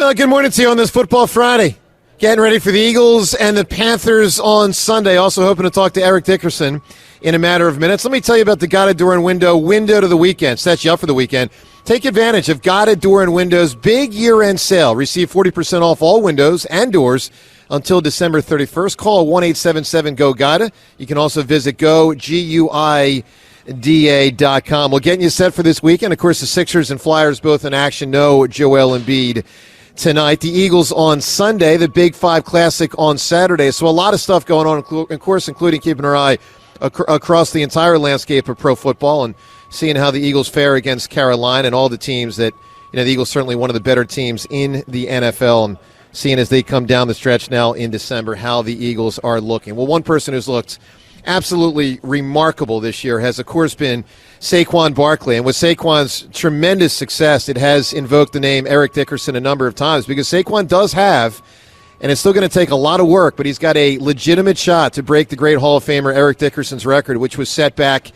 Well, good morning to you on this Football Friday. Getting ready for the Eagles and the Panthers on Sunday. Also hoping to talk to Eric Dickerson in a matter of minutes. Let me tell you about the Goddard Door and window to the weekend. Sets you up for the weekend. Take advantage of Goddard Door and Windows' big year-end sale. Receive 40% off all windows and doors until December 31st. Call 1-877-GO-GODDA. You can also visit GUIDA.com. We're getting you set for this weekend. Of course, the Sixers and Flyers both in action. No Joel Embiid tonight. The Eagles on Sunday. The Big Five Classic on Saturday. So a lot of stuff going on, of course, including keeping our eye across the entire landscape of pro football and seeing how the Eagles fare against Carolina and all the teams that, the Eagles certainly one of the better teams in the NFL, and seeing as they come down the stretch now in December how the Eagles are looking. Well, one person who's looked absolutely remarkable this year has, of course, been Saquon Barkley. And with Saquon's tremendous success, it has invoked the name Eric Dickerson a number of times because Saquon does have, and it's still going to take a lot of work, but he's got a legitimate shot to break the great Hall of Famer Eric Dickerson's record, which was set back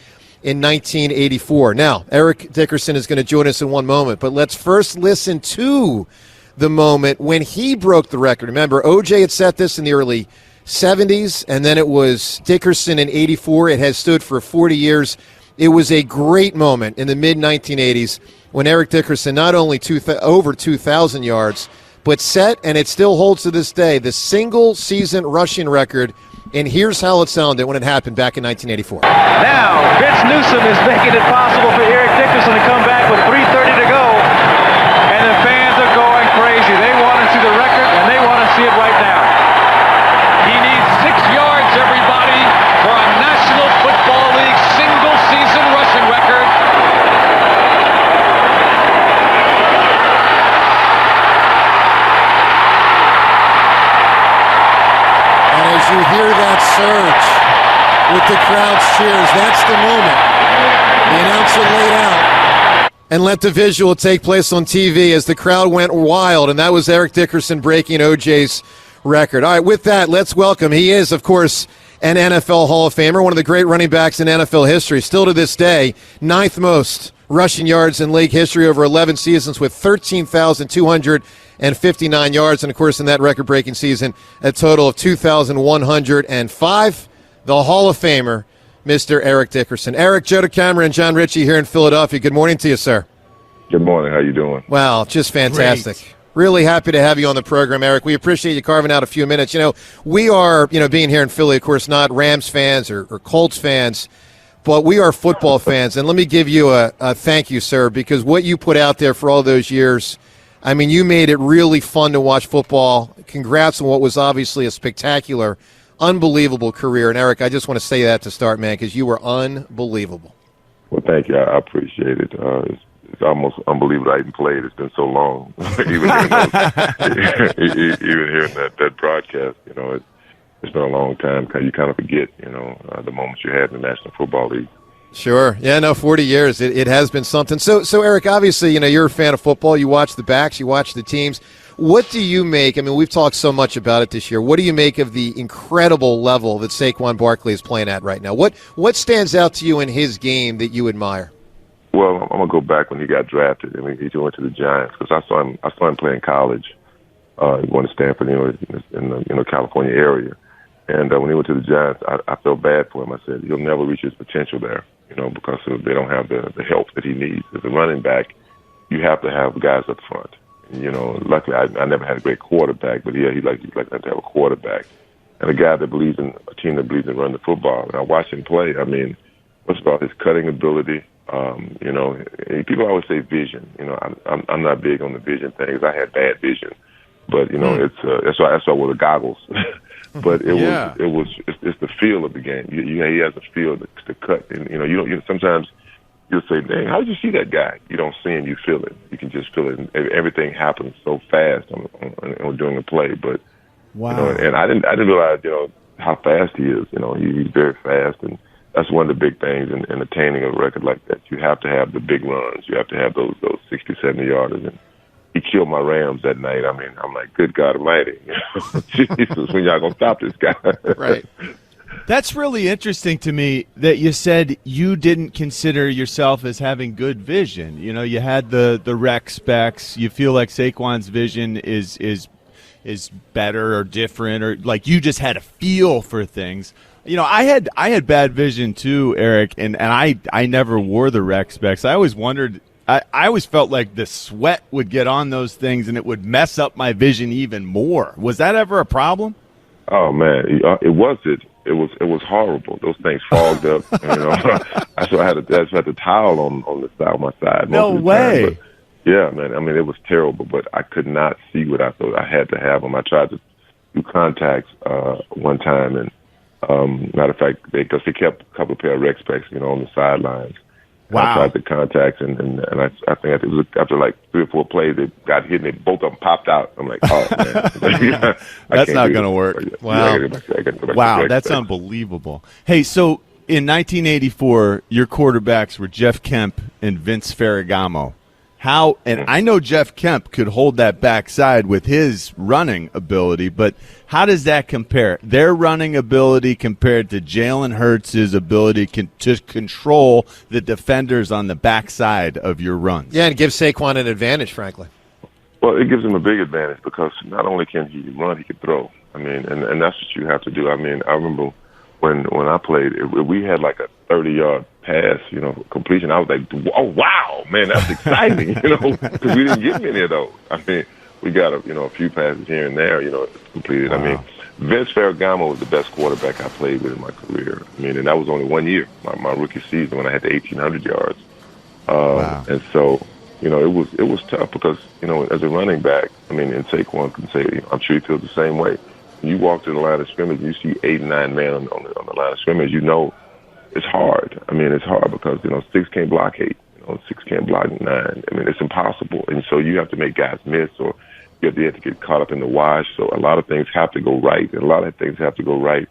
in 1984. Now, Eric Dickerson is going to join us in one moment, but let's first listen to the moment when he broke the record. Remember, O.J. had set this in the early 70s, and then it was Dickerson in 84. It has stood for 40 years. It was a great moment in the mid-1980s when Eric Dickerson not only over 2,000 yards, but set, and it still holds to this day, the single-season rushing record. And here's how it sounded when it happened back in 1984. Now, Vince Newsom is making it possible for Eric Dickerson to come back with 3:30 to go. And the fans are going crazy. They want to see the record, and they want to see it right now. He needs 6 yards, everybody, for a National Football League single-season rushing record. As you hear that surge with the crowd's cheers, that's the moment. The announcer laid out and let the visual take place on TV as the crowd went wild, and that was Eric Dickerson breaking O.J.'s record. All right, with that, let's welcome. He is, of course, an NFL Hall of Famer, one of the great running backs in NFL history. Still to this day, 9th most rushing yards in league history over 11 seasons with 13,259 yards. And, of course, in that record-breaking season, a total of 2,105. The Hall of Famer, Mr. Eric Dickerson. Eric, Joe DeCamera, and John Ritchie here in Philadelphia. Good morning to you, sir. Good morning. How you doing? Wow, just fantastic. Great. Really happy to have you on the program, Eric. We appreciate you carving out a few minutes. We are, being here in Philly, of course, not Rams fans or Colts fans, but we are football fans. And let me give you a thank you, sir, because what you put out there for all those years, I mean, you made it really fun to watch football. Congrats on what was obviously a spectacular, unbelievable career. And, Eric, I just want to say that to start, man, because you were unbelievable. Well, thank you. I appreciate it. It's almost unbelievable I even played. It's been so long. even hearing that broadcast, it's been a long time. You kind of forget, the moments you had in the National Football League. Sure. Yeah, no, 40 years. It has been something. So, Eric, obviously, you're a fan of football. You watch the backs. You watch the teams. What do you make? I mean, we've talked so much about it this year. What do you make of the incredible level that Saquon Barkley is playing at right now? What stands out to you in his game that you admire? Well, I'm gonna go back when he got drafted. I mean, he went to the Giants because I saw him play in college. He went to Stanford, in the California area. And when he went to the Giants, I felt bad for him. I said he'll never reach his potential there, because they don't have the help that he needs. As a running back, you have to have guys up front. Luckily, I never had a great quarterback, but he'd like to have a quarterback and a guy that believes in a team that believes in running the football. And I watched him play. I mean, what's about his cutting ability? People always say vision. I'm not big on the vision things. I had bad vision, but that's why I wore the goggles. But it's the feel of the game. He has a feel to cut, and sometimes you'll say, "Dang, how did you see that guy?" You don't see him, you feel it. You can just feel it. And everything happens so fast during the play. But wow, and I didn't realize how fast he is. He's very fast, and that's one of the big things in attaining a record like that. You have to have the big runs. You have to have those 60, 70-yarders. And he killed my Rams that night. I mean, I'm like, good God Almighty. Jesus, when y'all going to stop this guy? Right. That's really interesting to me that you said you didn't consider yourself as having good vision. You know, you had the rec specs. You feel like Saquon's vision is better or different, or like you just had a feel for things. You know, I had bad vision too, Eric, and I never wore the rec specs. I always wondered. I always felt like the sweat would get on those things and it would mess up my vision even more. Was that ever a problem? Oh man, it wasn't. It was horrible. Those things fogged up. You know, I had the towel on the side of my side. No way. But, yeah, man. I mean, it was terrible. But I could not see what I thought. I had to have them. I tried to do contacts one time, and matter of fact, because they kept a couple of pair of rec specs, you know, on the sidelines. Wow. I tried the contacts, and I think it was after like 3 or 4 plays, they got hit, and both of them popped out. I'm like, oh, man. That's not going to work. Wow. Wow, that's specs. Unbelievable. Hey, so in 1984, your quarterbacks were Jeff Kemp and Vince Ferragamo. And I know Jeff Kemp could hold that backside with his running ability, but how does that compare? Their running ability compared to Jalen Hurts' ability to control the defenders on the backside of your runs. Yeah, and give Saquon an advantage, frankly. Well, it gives him a big advantage because not only can he run, he can throw. I mean, and that's what you have to do. I mean, I remember when I played, we had like a 30-yard pass, you know, completion. I was like, oh, wow, man, that's exciting, you know, because we didn't get many of those. I mean, we got a few passes here and there, you know, completed. Wow. I mean, Vince Ferragamo was the best quarterback I played with in my career. I mean, and that was only 1 year, my rookie season when I had the 1,800 yards. Wow. And so, you know, it was tough because, you know, as a running back, I mean, and Saquon can say, you know, I'm sure he feels the same way. When you walk to the line of scrimmage, you see 8 and 9 men on the line of scrimmage, you know, it's hard. I mean, it's hard because, you know, 6 can't block 8, you know, 6 can't block 9. I mean, it's impossible. And so you have to make guys miss, or you have to get caught up in the wash. So a lot of things have to go right, and a lot of things have to go right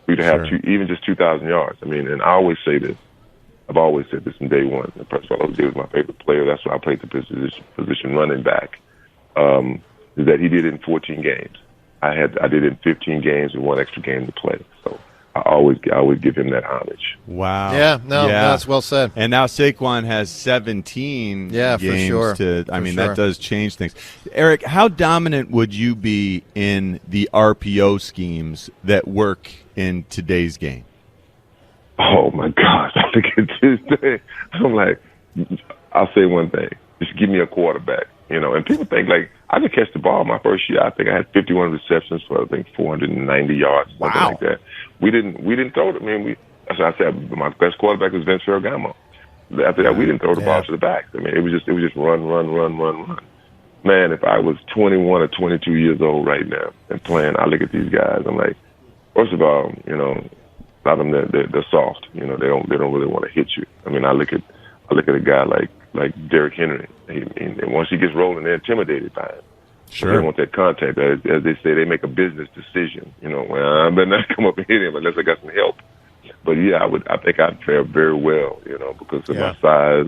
for you to have even just 2,000 yards. I mean, and I always say this. I've always said this from day one. First of all, he was my favorite player. That's why I played the position running back, is that he did it in 14 games. I did it in 15 games with 1 extra game to play. So I always give him that homage. Wow. Yeah, that's well said. And now Saquon has 17 games. For sure. That does change things. Eric, how dominant would you be in the RPO schemes that work in today's game? Oh, my gosh. I think it's this day. I'm like, I'll say one thing. Just give me a quarterback. You know, and people think, like, I could catch the ball my first year. I think I had 51 receptions for, I think, 490 yards, something like that. We didn't throw it. I mean, that's what I said. My best quarterback was Vince Ferragamo. After that, we didn't throw the ball to the back. I mean, it was just run. Man, if I was 21 or 22 years old right now and playing, I look at these guys. I'm like, first of all, you know, a lot of them they're soft. You know, they don't really want to hit you. I mean, I look at a guy like Derrick Henry. And once he gets rolling, they're intimidated by him. Sure. They want that contact. As they say, they make a business decision. You know, well, I better not come up and hit him unless I got some help. But yeah, I think I'd fare very well, you know, because of my size,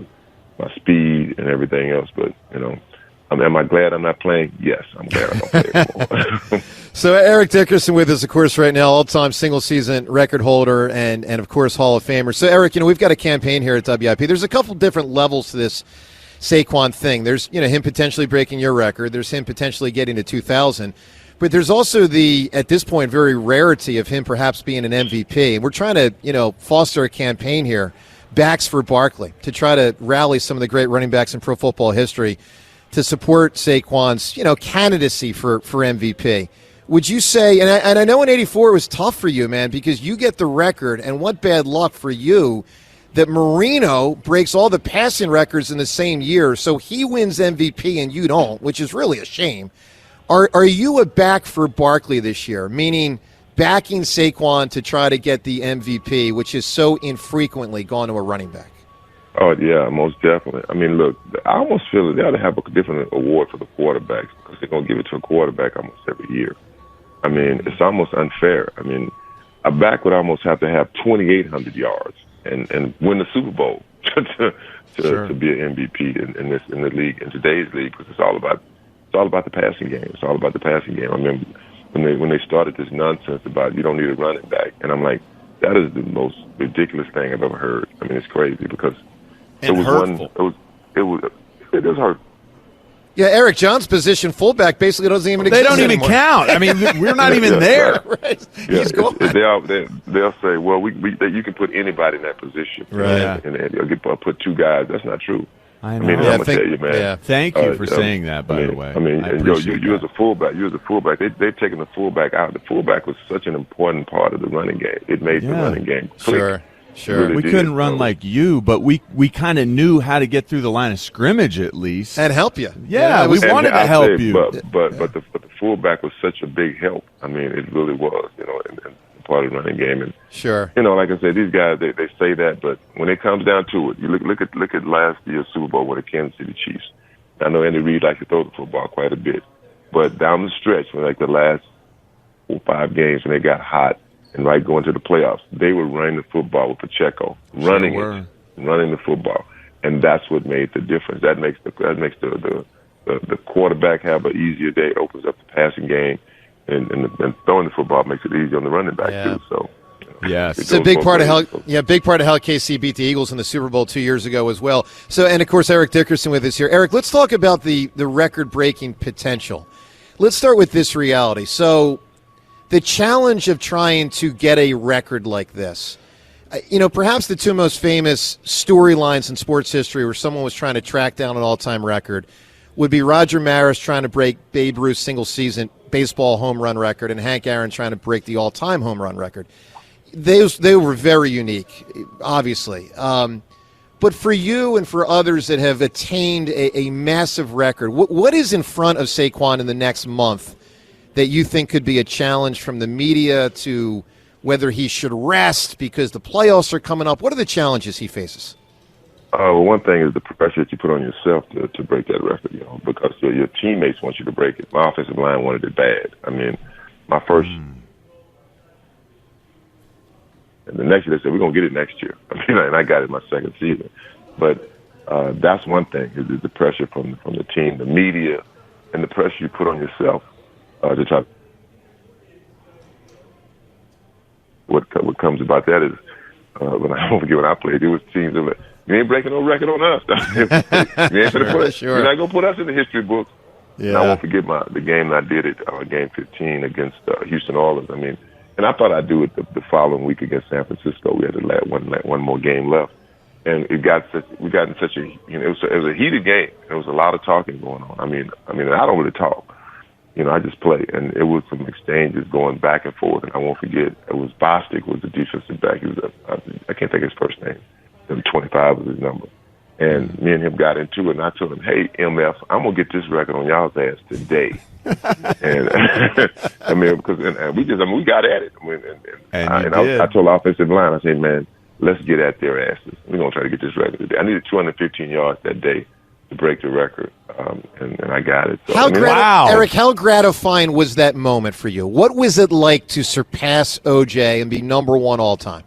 my speed, and everything else. But, you know, am I glad I'm not playing? Yes, I'm glad I don't play anymore. So Eric Dickerson with us, of course, right now, all-time single-season record holder and, of course, Hall of Famer. So, Eric, you know, we've got a campaign here at WIP. There's a couple different levels to this Saquon thing. There's, you know, him potentially breaking your record. There's him potentially getting to 2,000. But there's also the, at this point, very rarity of him perhaps being an MVP. And we're trying to, you know, foster a campaign here, Backs for Barkley, to try to rally some of the great running backs in pro football history to support Saquon's, you know, candidacy for MVP. Would you say, and I know in 84 it was tough for you, man, because you get the record, and what bad luck for you that Marino breaks all the passing records in the same year, so he wins MVP and you don't, which is really a shame. Are you a back for Barkley this year, meaning backing Saquon to try to get the MVP, which is so infrequently gone to a running back? Oh, yeah, most definitely. I mean, look, I almost feel that they ought to have a different award for the quarterbacks because they're going to give it to a quarterback almost every year. I mean, it's almost unfair. I mean, a back would almost have to have 2,800 yards and win the Super Bowl to be an MVP in the league, in today's league, because it's all about the passing game. It's all about the passing game. I mean, when they started this nonsense about you don't need a running back, and I'm like, that is the most ridiculous thing I've ever heard. I mean, it's crazy because and it was hurtful. It does hurt. Yeah, Eric John's position, fullback, basically doesn't even exist. They don't even anymore. count. I mean, we're not even there. Right. Yeah, He's gone. they'll say, well, you can put anybody in that position. Right. And you'll put two guys. That's not true. I know. I mean, Yeah, I'm going to tell you, man. yeah. Thank you for saying that, by the way. I mean, I and appreciate you that. as a fullback, they've taken the fullback out. The fullback was such an important part of the running game. It made the running game click. Sure. Really We did. couldn't run like you, but we kind of knew how to get through the line of scrimmage at least. And help you. Yeah, it we was, wanted to help you. But the fullback was such a big help. I mean, it really was, and part of the running game. And sure. like I said, these guys they say that, but when it comes down to it, you look at last year's Super Bowl with the Kansas City Chiefs. I know Andy Reid likes to throw the football quite a bit, but down the stretch, when like the last 4 or 5 games when they got hot and going to the playoffs, they were running the football with Pacheco, running the football, and that's what made the difference. That makes the quarterback have an easier day. It opens up the passing game, and throwing the football makes it easier on the running back too. So. Yes, it's a big part of how KC beat the Eagles in the Super Bowl 2 years ago as well. So, and of course, Eric Dickerson with us here. Eric, let's talk about the record-breaking potential. Let's start with this reality. So, the challenge of trying to get a record like this, perhaps the two most famous storylines in sports history where someone was trying to track down an all-time record would be Roger Maris trying to break Babe Ruth's single-season baseball home run record and Hank Aaron trying to break the all-time home run record. They were very unique, obviously. But for you and for others that have attained a massive record, what is in front of Saquon in the next month that you think could be a challenge from the media to whether he should rest because the playoffs are coming up? What are the challenges he faces? Well, one thing is the pressure that you put on yourself to break that record, because your teammates want you to break it. My offensive line wanted it bad. I mean, my first... And the next year they said, we're going to get it next year. I mean, and I got it my second season. But that's one thing, is the pressure from the team, the media, and the pressure you put on yourself to try. What comes about that is, when I played, it was teams that were like, you ain't breaking no record on us. You ain't gonna put us. You're not going to put us in the history books. Yeah. And I won't forget the game I did it, game 15 against Houston Oilers. I mean, and I thought I'd do it the following week against San Francisco. We had one more game left, and we got in such a it was a heated game. There was a lot of talking going on. I mean I don't really talk, I just play, and it was some exchanges going back and forth. And I won't forget, it was Bostic was the defensive back. He was I can't think of his first name. 25 was his number. And me and him got into it, and I told him, "Hey, MF, I'm gonna get this record on y'all's ass today." And I mean, because we got at it. I told the offensive line, I said, "Man, let's get at their asses. We're gonna try to get this record today." I needed 215 yards that day to break the record, and I got it. So, wow, Eric, how gratifying was that moment for you? What was it like to surpass OJ and be number one all time?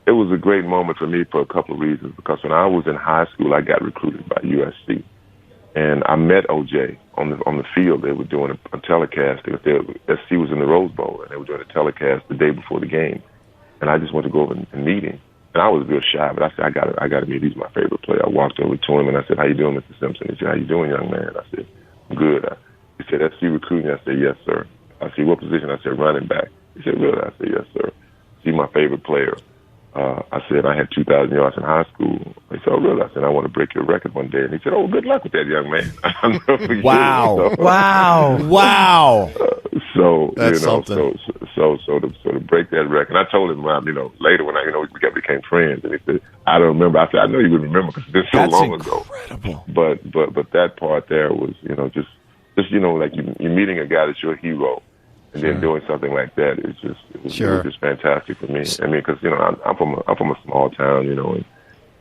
It was a great moment for me for a couple of reasons. Because when I was in high school, I got recruited by USC, and I met OJ on the field. They were doing a telecast. SC was in the Rose Bowl, and they were doing a telecast the day before the game. And I just went to go over and meet him. And I was real shy, but I said, I got to meet him. He's my favorite player. I walked over to him, and I said, "How you doing, Mr. Simpson?" He said, "How you doing, young man?" I said, "I'm good." He said, "SC recruiting?" I said, "Yes, sir." I said, "What position?" I said, "Running back." He said, "Really?" I said, "Yes, sir." He's my favorite player. I said, "I had 2,000 yards in high school." He said, "Oh, really?" I said, "I want to break your record one day." And he said, "Oh, good luck with that, young man." Wow. Wow. So, that's something. So to break that record, and I told him, later when we became friends, and he said, "I don't remember." I said, "I know you would remember because it's been so long ago." But that part there was, just like you're meeting a guy that's your hero. And then doing something like that is it was just fantastic for me. I mean, because I'm from a small town, and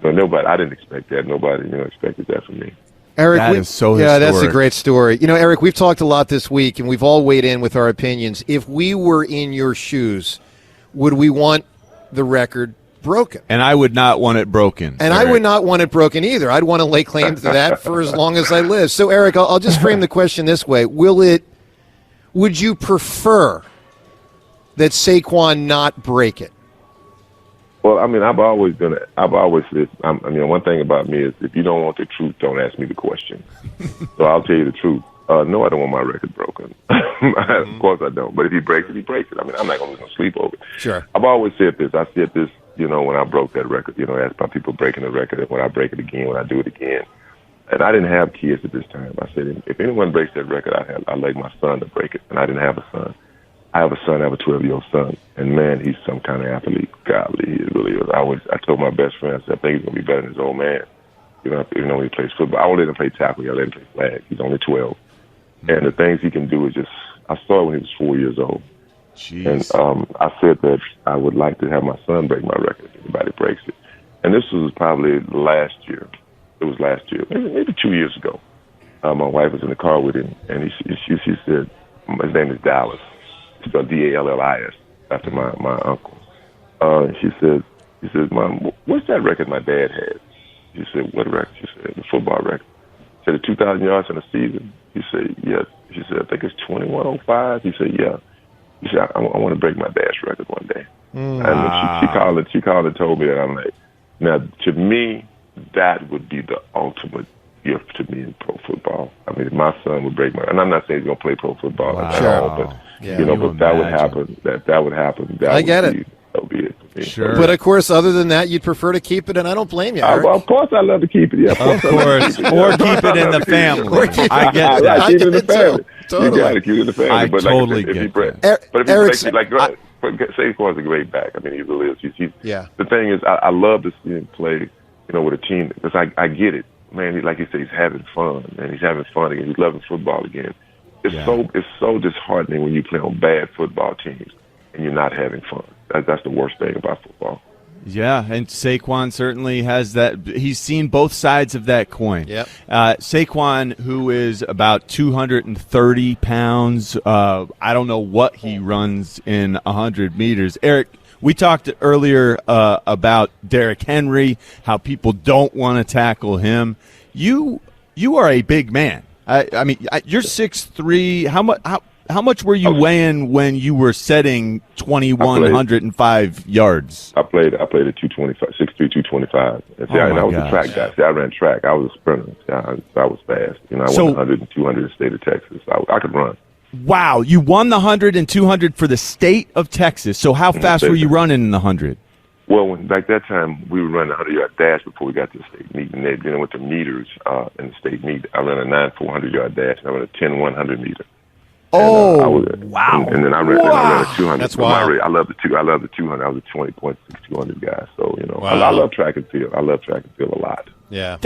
nobody. I didn't expect that. Nobody, expected that from me. Eric, that is so historic. That's a great story. Eric, we've talked a lot this week, and we've all weighed in with our opinions. If we were in your shoes, would we want the record broken? And I would not want it broken. And Eric, I would not want it broken either. I'd want to lay claim to that for as long as I live. So, Eric, I'll just frame the question this way: would you prefer that Saquon not break it? Well, I mean, I've always said, one thing about me is if you don't want the truth, don't ask me the question. So I'll tell you the truth. No, I don't want my record broken. Of course I don't. But if he breaks it, he breaks it. I mean, I'm not going to sleep over it. Sure. I've always said this. I said this, when I broke that record, asked about people breaking the record, and when I break it again, when I do it again. And I didn't have kids at this time. I said, if anyone breaks that record, I'd like my son to break it. And I didn't have a son. I have a son. I have a 12-year-old son. And, man, he's some kind of athlete. Golly, he really is. I told my best friend, I said, I think he's going to be better than his old man. When he plays football. I won't let him play tackle. I let him play flag. He's only 12. And the things he can do is just, I saw it when he was 4 years old. Jeez. And I said that I would like to have my son break my record if anybody breaks it. And this was probably last year. It was last year, maybe 2 years ago. My wife was in the car with him, and she said, his name is Dallas. It's spelled Dallis, after my uncle. She says, Mom, what's that record my dad had? She said, what record? She said, the football record. She said, the 2,000 yards in a season? He said, yes. She said, I think it's 2105. He said, yeah. He said, I want to break my dad's record one day. And she called and told me that. I'm like, now, to me, that would be the ultimate gift to me in pro football. I mean, if my son would break my, and I'm not saying he's going to play pro football at all, but, but that would happen. That would happen. I get it. That would be it for me. Sure. But, of course, other than that, you'd prefer to keep it, and I don't blame you, Eric. Of course I'd love to keep it, yeah. Of course. Or keep it in the family. I get that. Keep it in the family. Totally. You got to keep it in the family. I but totally like, if get break, that. But if Eric's, he breaks it, Saquon's a great back. I mean, he really is. Yeah. The thing is, I love to see him play, with a team, because I get it. Man, like you say, he's having fun, and he's having fun again. He's loving football again. It's so disheartening when you play on bad football teams and you're not having fun. That's the worst thing about football. Yeah, and Saquon certainly has that. He's seen both sides of that coin. Yep. Saquon, who is about 230 pounds, I don't know what he runs in 100 meters. Eric, we talked earlier about Derrick Henry, how people don't want to tackle him. You are a big man. I mean, you're 6'3". How much were you weighing when you were setting 2,105 yards? I played at 225, 6'3", 225. And I was a track guy. See, I ran track. I was a sprinter. I was fast. I won 100 and 200 in the state of Texas. I could run. Wow, you won the 100 and 200 for the state of Texas. So how fast were you running in the 100? Well, back that time, we would run a 100-yard dash before we got to the state meet. And then with the meters in the state meet, I ran a 9,400-yard dash, and I ran a 10,100 meter. Wow! And then I ran a 200. That's wild. I love the 200. I was a 20.6 200 guy. So wow. I love track and field. I love track and field a lot. Yeah.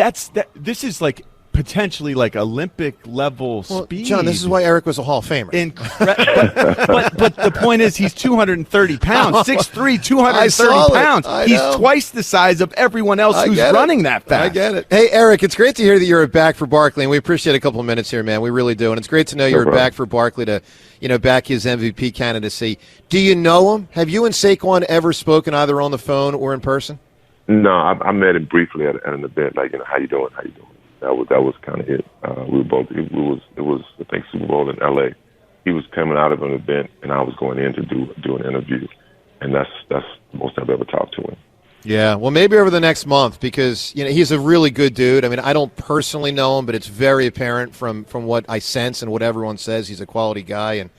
This is like potentially like Olympic level speed. John, this is why Eric was a Hall of Famer. But the point is, he's 230 pounds, 6'3", 230 pounds. He's twice the size of everyone else who's running that fast. I get it. Hey, Eric, it's great to hear that you're back for Barkley, and we appreciate a couple of minutes here, man. We really do, and it's great to know you're back for Barkley to, back his MVP candidacy. Do you know him? Have you and Saquon ever spoken either on the phone or in person? No, I met him briefly at an event, like, how you doing? How you doing? That was kind of it. We were both. It was I think Super Bowl in L.A. He was coming out of an event, and I was going in to do an interview, and that's the most I've ever talked to him. Yeah, well, maybe over the next month, because he's a really good dude. I mean, I don't personally know him, but it's very apparent from what I sense and what everyone says. He's a quality guy, and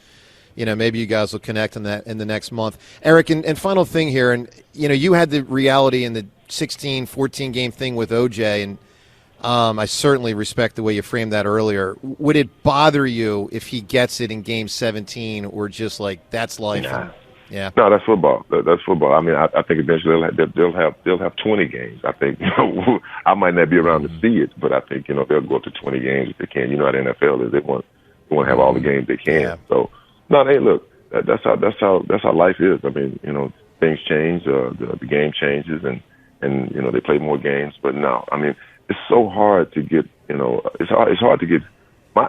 maybe you guys will connect in the next month. Eric, and final thing here, and you had the reality in the 16-14 game thing with OJ, and I certainly respect the way you framed that earlier. Would it bother you if he gets it in Game 17, or just like that's life? Nah. Yeah. No, that's football. That's football. I mean, I think eventually they'll have 20 games. I think I might not be around to see it, but I think they'll go up to 20 games if they can. You know how the NFL is. They want to have all the games they can. Yeah. So no, hey, look, that's how life is. I mean, things change. The game changes, and they play more games. But no, I mean, it's so hard to get, it's hard to get, my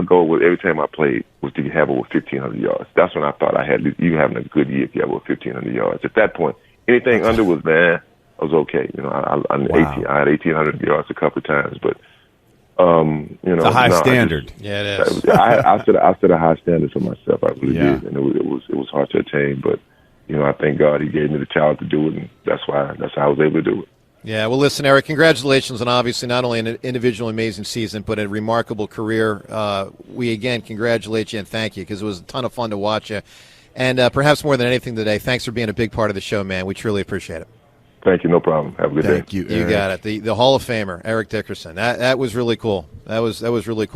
goal was every time I played was to have over 1,500 yards. That's when I thought I had, you having a good year if you have over 1,500 yards. At that point, anything under was, I was okay. I had 1,800 yards a couple of times, but It's a high standard. Yeah, it is. I set a high standard for myself. I really Yeah. did, and it was hard to attain. But I thank God He gave me the talent to do it, and that's how I was able to do it. Yeah, well, listen, Eric, congratulations on obviously not only an individual amazing season, but a remarkable career. We, again, congratulate you and thank you because it was a ton of fun to watch you. And perhaps more than anything today, thanks for being a big part of the show, man. We truly appreciate it. Thank you. No problem. Have a good day. Thank you, Eric. You got it. The Hall of Famer, Eric Dickerson. That was really cool. That was really cool.